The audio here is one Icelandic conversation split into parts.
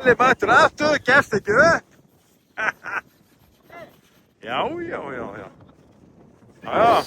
Allir mættur aftur, gefst ekki upp. Já. Já.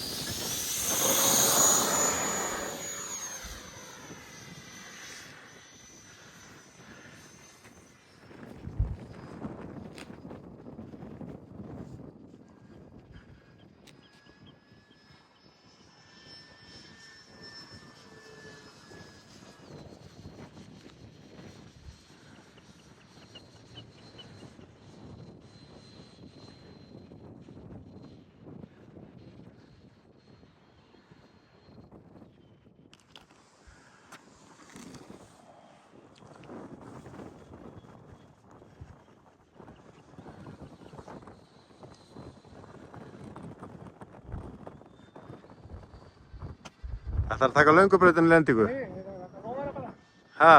Það þarf að taka löngubrautina í lendingu. Nei, það róar það bara. Ha?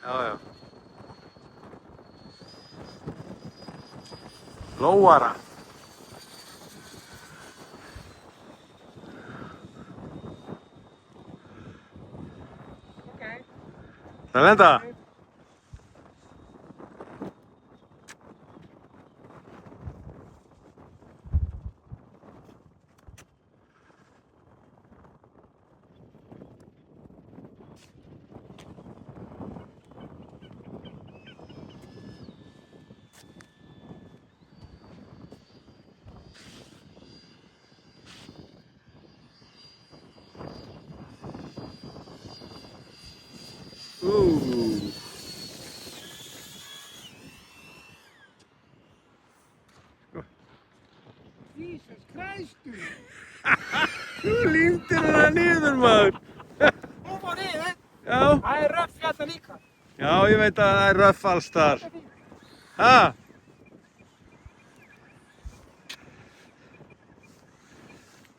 Já. Lóara. Ok. Það er lenda? Jesus Christ. Þú límtir hana niður, maður. Hún var niður. Já. Það er röff hérna líka. Já, ég veit að það er röff alls staðar. Ha?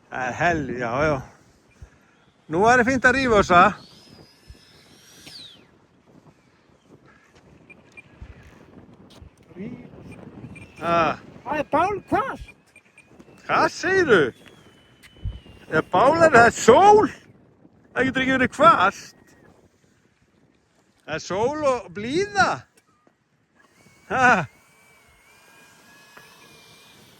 Það er helvíti, já. Nú er það fínt að rífa þessa. Það er bálkvast. Hvað segirðu? Það er sól. Það getur ekki verið hvasst. Það er sól og blíða. Ha?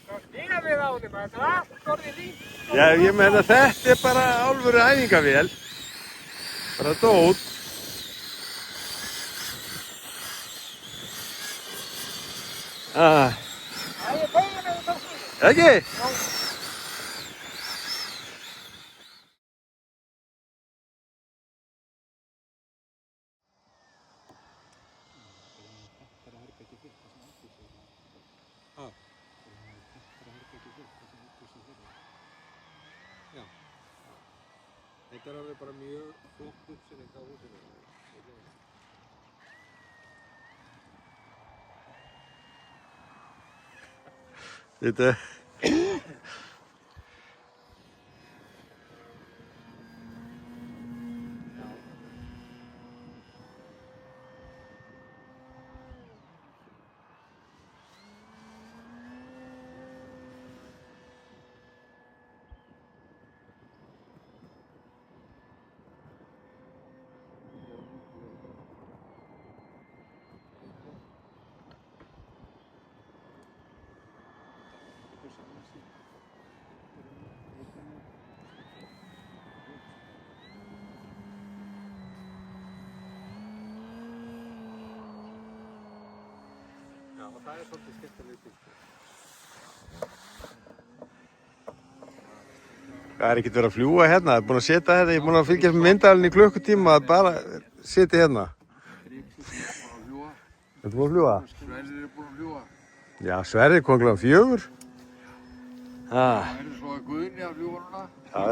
Það snýða við á þeim, það er allt orðið líf. Já, ég meina þetta er bara alvöru æfingavél. Bara dót. Það er bóðan ef það snýður. Ekki? Já. Þetta er alveg bara mjög flott uppsynning á húsinu. Þetta Já, og það er svolítið skemmtileg bíl. Það er ekkert verið að fljúga hérna, það er búin að setja hérna, ég er búin að fylgjast með myndavélina í klukkutíma að bara setja hérna. Ertu búin að fljúga? Sverrir er búinn að fljúga. Já, Sverrir kom klukkan 4. Það er svo að Guðni að fljúga núna. Já.